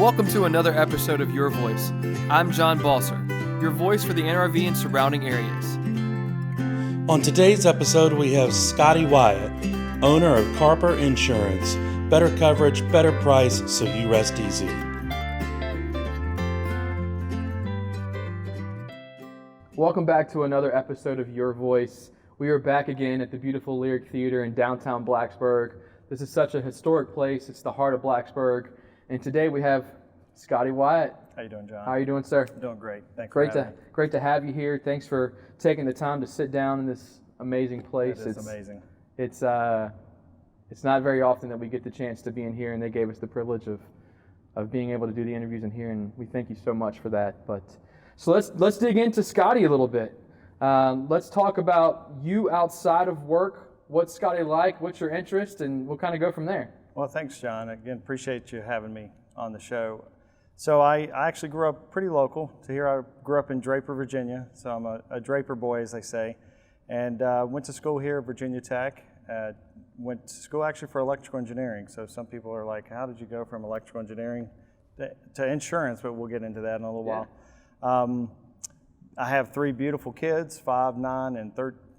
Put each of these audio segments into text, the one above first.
Welcome to another episode of Your Voice. I'm John Balser, your voice for the NRV and surrounding areas. On today's episode, we have Scottie Wyatt, owner of Carper Insurance. Better coverage, better price, so you rest easy. Welcome back to another episode of Your Voice. We are back again at the beautiful Lyric Theater in downtown Blacksburg. This is such a historic place. It's the heart of Blacksburg. And today we have Scottie Wyatt. How you doing, John? How are you doing, sir? Doing great. Thanks Great for having me. Great to have you here. Thanks for taking the time to sit down in this amazing place. It's amazing. It's not very often that we get the chance to be in here, and they gave us the privilege of being able to do the interviews in here, and we thank you so much for that. But so let's dig into Scottie a little bit. Let's talk about you outside of work. What's Scottie like? What's your interest? And we'll kind of go from there. Well, thanks, John. Again, appreciate you having me on the show. So I actually grew up pretty local to here. I grew up in Draper, Virginia. So I'm a Draper boy, as they say. And went to school here at Virginia Tech. Went to school actually for electrical engineering. So some people are like, how did you go from electrical engineering to insurance? But we'll get into that in a little while. I have three beautiful kids, 5, 9, and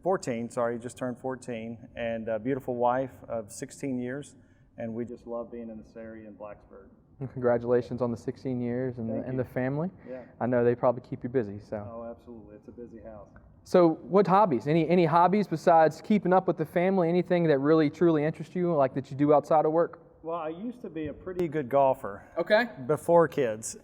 14. Sorry, just turned 14. And a beautiful wife of 16 years. And we just love being in this area in Blacksburg. And congratulations on the 16 years and the family. Yeah. I know they probably keep you busy. So. Oh, absolutely. It's a busy house. So what hobbies? Any hobbies besides keeping up with the family? Anything that really, truly interests you, like that you do outside of work? Well, I used to be a pretty good golfer. Okay. Before kids.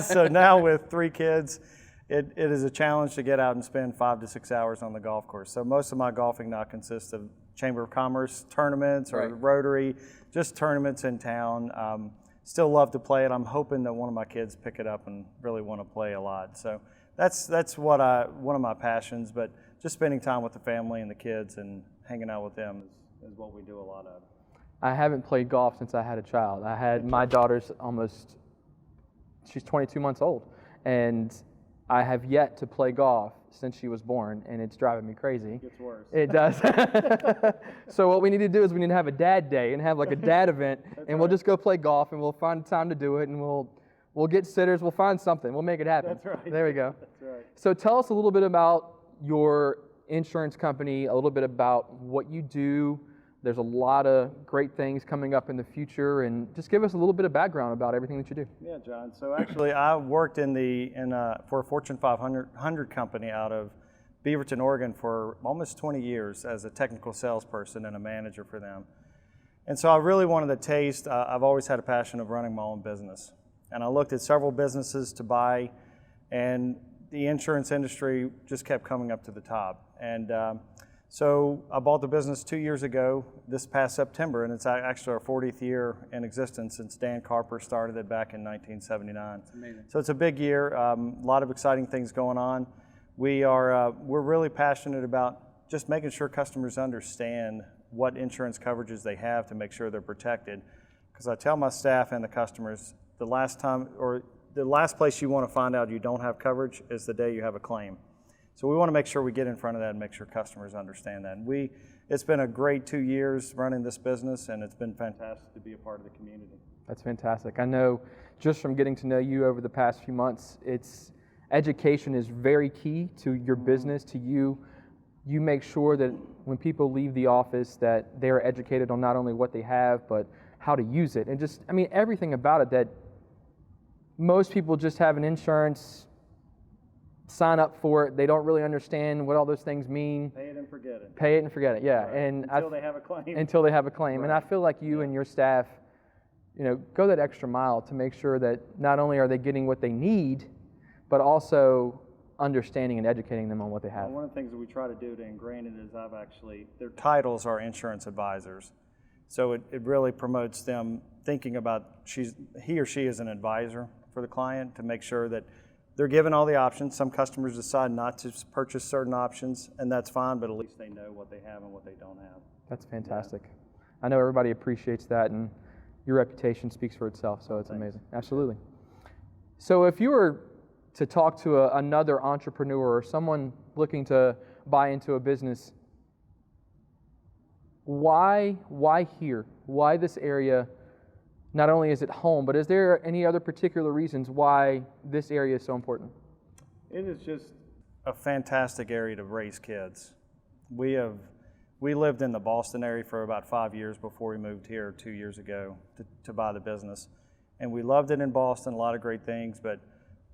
So now with 3 kids, it is a challenge to get out and spend 5 to 6 hours on the golf course. So most of my golfing now consists of Chamber of Commerce tournaments or Rotary, just tournaments in town. Still love to play it. I'm hoping that one of my kids pick it up and really want to play a lot. So that's one of my passions, but just spending time with the family and the kids and hanging out with them is what we do a lot of. I haven't played golf since I had a child. I had my daughter's she's 22 months old, and I have yet to play golf since she was born, and it's driving me crazy. It gets worse. It does. So what we need to do is we need to have a dad day and have like a dad event, and we'll just go play golf, and we'll find time to do it, and we'll get sitters, we'll find something, we'll make it happen. That's right. There we go. That's right. So tell us a little bit about your insurance company, a little bit about what you do. There's a lot of great things coming up in the future, and just give us a little bit of background about everything that you do. Yeah, John. So actually, I worked for a Fortune 500 company out of Beaverton, Oregon, for almost 20 years as a technical salesperson and a manager for them. And so I really wanted to taste. I've always had a passion of running my own business, and I looked at several businesses to buy, and the insurance industry just kept coming up to the top. And so I bought the business 2 years ago, this past September, and it's actually our 40th year in existence since Dan Carper started it back in 1979. That's amazing. So it's a big year, a lot of exciting things going on. We're really passionate about just making sure customers understand what insurance coverages they have to make sure they're protected. Because I tell my staff and the customers, the last place you want to find out you don't have coverage is the day you have a claim. So we want to make sure we get in front of that and make sure customers understand that. And it's been a great 2 years running this business, and it's been fantastic to be a part of the community. That's fantastic. I know just from getting to know you over the past few months, education is very key to your business, to you. You make sure that when people leave the office that they're educated on not only what they have, but how to use it. And everything about it, that most people just have an insurance, sign up for it. They don't really understand what all those things mean. Pay it and forget it. Pay it and forget it, yeah. Right. And Until they have a claim. Until they have a claim. Right. And I feel like you and your staff, go that extra mile to make sure that not only are they getting what they need, but also understanding and educating them on what they have. Well, one of the things that we try to do to ingrain it is their titles are insurance advisors. So it really promotes them thinking about he or she is an advisor for the client to make sure that they're given all the options. Some customers decide not to purchase certain options, and that's fine, but at least they know what they have and what they don't have. That's fantastic. Yeah. I know everybody appreciates that, and your reputation speaks for itself, so it's amazing. Absolutely. So if you were to talk to another entrepreneur or someone looking to buy into a business, why here? Why this area not only is it home, but is there any other particular reasons why this area is so important? It is just a fantastic area to raise kids. We lived in the Boston area for about 5 years before we moved here 2 years ago to buy the business. And we loved it in Boston, a lot of great things, but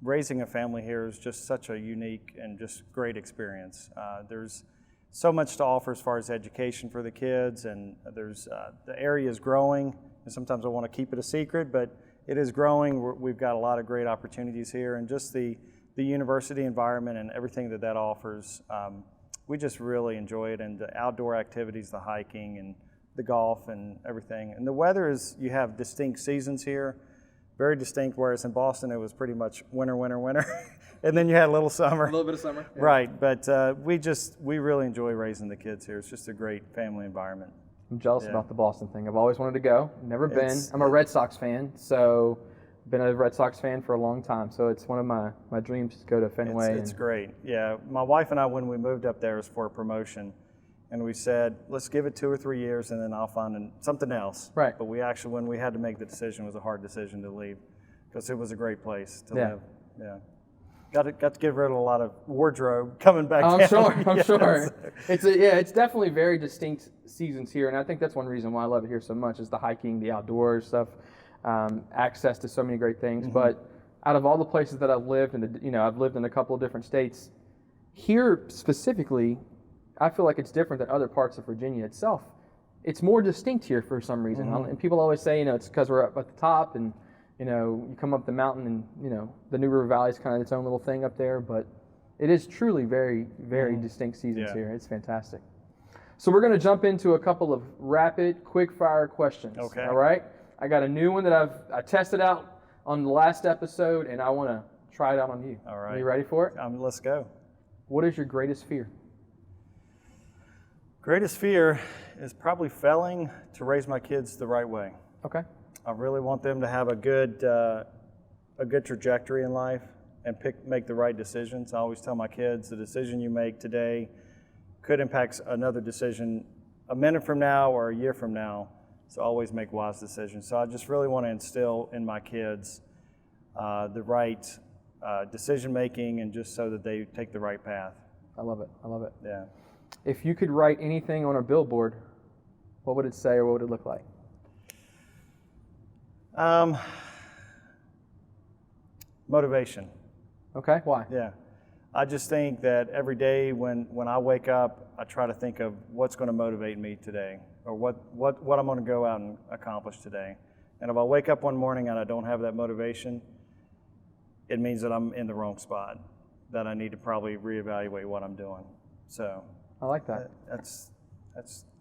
raising a family here is just such a unique and just great experience. There's so much to offer as far as education for the kids, and there's the area is growing, and sometimes I want to keep it a secret, but it is growing. We've got a lot of great opportunities here, and just the university environment and everything that offers, we just really enjoy it, and the outdoor activities, the hiking and the golf and everything. And the weather is, you have distinct seasons here, very distinct, whereas in Boston it was pretty much winter, winter, winter, and then you had a little summer. A little bit of summer. Yeah. Right, but we really enjoy raising the kids here. It's just a great family environment. I'm jealous about the Boston thing. I've always wanted to go, never been. I'm a Red Sox fan, so been a Red Sox fan for a long time, so it's one of my dreams to go to Fenway. It's great, yeah. My wife and I, when we moved up there, was for a promotion, and we said, let's give it 2 or 3 years, and then I'll find something else. Right. But we actually, when we had to make the decision, it was a hard decision to leave, because it was a great place to live. Yeah. Got to get rid of a lot of wardrobe coming back down. I'm sure. It's definitely very distinct seasons here, and I think that's one reason why I love it here so much is the hiking, the outdoors stuff, access to so many great things. Mm-hmm. But out of all the places that I've lived, and I've lived in a couple of different states, here specifically, I feel like it's different than other parts of Virginia itself. It's more distinct here for some reason, mm-hmm. And people always say, it's because we're up at the top, and you come up the mountain, and the New River Valley is kind of its own little thing up there, but it is truly very, very distinct seasons here. It's fantastic. So we're going to jump into a couple of rapid, quick-fire questions. Okay. All right? I got a new one that I tested out on the last episode, and I want to try it out on you. All right. Are you ready for it? Let's go. What is your greatest fear? Greatest fear is probably failing to raise my kids the right way. Okay. I really want them to have a good trajectory in life and make the right decisions. I always tell my kids the decision you make today could impact another decision a minute from now or a year from now. So always make wise decisions. So I just really want to instill in my kids the right decision making, and just so that they take the right path. I love it. Yeah. If you could write anything on a billboard, what would it say or what would it look like? Motivation. Okay, why? Yeah. I just think that every day when I wake up, I try to think of what's going to motivate me today, or what I'm going to go out and accomplish today. And if I wake up one morning and I don't have that motivation, it means that I'm in the wrong spot, that I need to probably reevaluate what I'm doing. So I like that. That's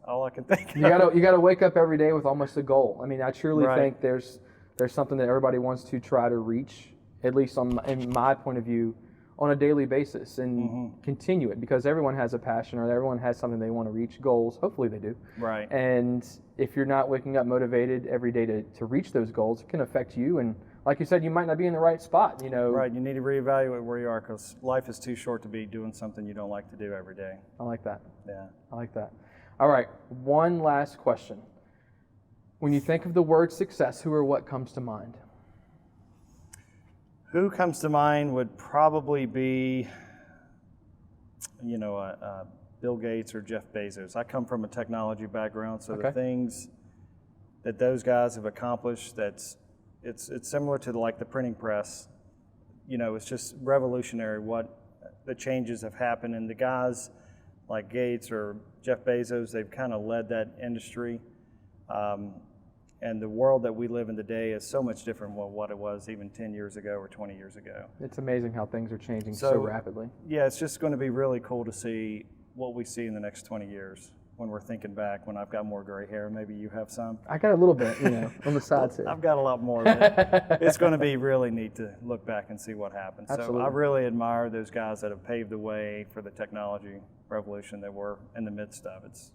all I can think of. You gotta wake up every day with almost a goal. I mean, I truly think there's something that everybody wants to try to reach, at least in my point of view, on a daily basis, and continue it, because everyone has a passion, or everyone has something they want to reach, goals. Hopefully they do. Right. And if you're not waking up motivated every day to reach those goals, it can affect you. And like you said, you might not be in the right spot. Right. You need to reevaluate where you are, because life is too short to be doing something you don't like to do every day. I like that. Yeah. I like that. All right. One last question. When you think of the word success, who or what comes to mind? Who comes to mind would probably be, Bill Gates or Jeff Bezos. I come from a technology background, so the things that those guys have accomplished, it's similar to the printing press. It's just revolutionary what the changes have happened, and the guys like Gates or Jeff Bezos, they've kind of led that industry. And the world that we live in today is so much different than what it was even 10 years ago or 20 years ago. It's amazing how things are changing so rapidly. Yeah, it's just going to be really cool to see what we see in the next 20 years when we're thinking back, when I've got more gray hair. Maybe you have some. I got a little bit, on the sides here. I've got a lot more, but it's going to be really neat to look back and see what happened. Absolutely. So I really admire those guys that have paved the way for the technology revolution that we're in the midst of. It's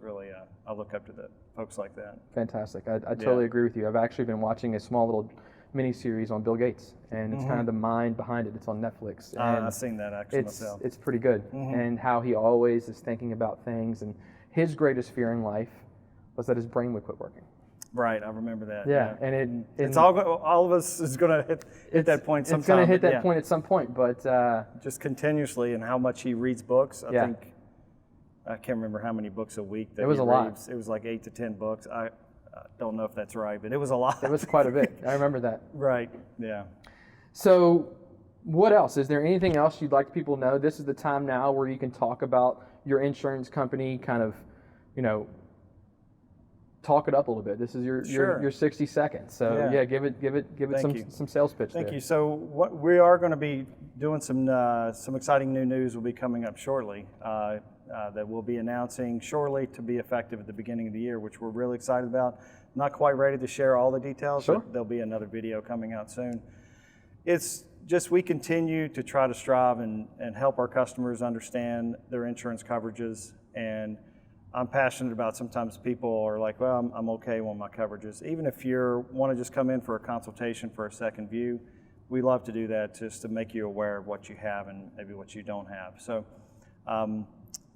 really, I look up to the folks like that. Fantastic. I totally agree with you. I've actually been watching a small little mini-series on Bill Gates, and it's kind of the mind behind it. It's on Netflix. And I've seen that actually myself. It's pretty good, and how he always is thinking about things, and his greatest fear in life was that his brain would quit working. Right, I remember that. Yeah, and it's all of us is going to hit that point sometime. It's going to hit that point at some point, but just continuously, and how much he reads books. I Yeah. think I can't remember how many books a week that It was he a lot. reads. It was like 8 to 10 books. I don't know if that's right, but it was a lot. it was quite a bit. I remember that. Right. Yeah. So, what else? Is there anything else you'd like people to know? This is the time now where you can talk about your insurance company, kind of, talk it up a little bit. This is your 60 seconds. So Yeah. give it some sales pitch. Thank there. you. So what we are going to be doing some exciting new news will be coming up shortly that we'll be announcing shortly to be effective at the beginning of the year, which we're really excited about. Not quite ready to share all the details, Sure. but there'll be another video coming out soon. It's just we continue to try to strive and help our customers understand their insurance coverages, and I'm passionate about sometimes people are like, well, I'm okay on my coverages. Even if you want to just come in for a consultation for a second view, we love to do that just to make you aware of what you have and maybe what you don't have. So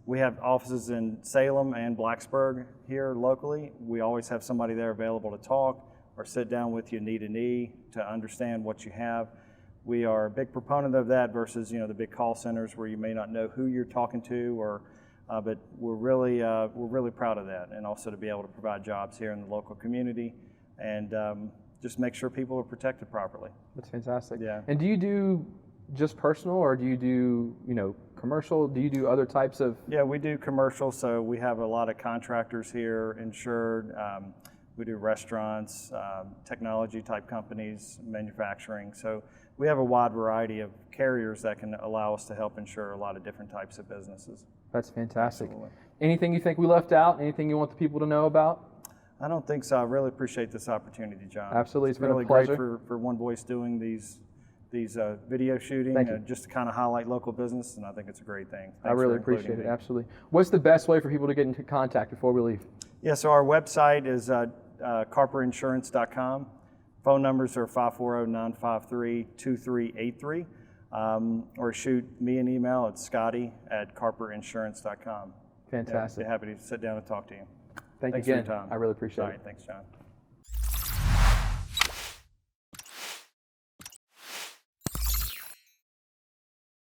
we have offices in Salem and Blacksburg here locally. We always have somebody there available to talk or sit down with you knee to knee to understand what you have. We are a big proponent of that versus the big call centers where you may not know who you're talking to, or but we're really proud of that, and also to be able to provide jobs here in the local community and just make sure people are protected properly. That's fantastic. Yeah. And do you do just personal, or do you do commercial? Do you do other types of? Yeah, we do commercial. So we have a lot of contractors here insured. We do restaurants, technology type companies, manufacturing. So we have a wide variety of carriers that can allow us to help insure a lot of different types of businesses. That's fantastic. Absolutely. Anything you think we left out? Anything you want the people to know about? I don't think so. I really appreciate this opportunity, John. Absolutely. It's been really a pleasure. great for One Voice doing these video shooting, Thank you. just to kind of highlight local business, and I think it's a great thing. I really appreciate it. Absolutely. What's the best way for people to get into contact before we leave? Yeah, so our website is carperinsurance.com. Phone numbers are 540-953-2383. Or shoot me an email at scottie@carperinsurance.com. Fantastic. Yeah, I'd be happy to sit down and talk to you. Thank you Thanks for your again. time. I really appreciate All it. right, thanks, John.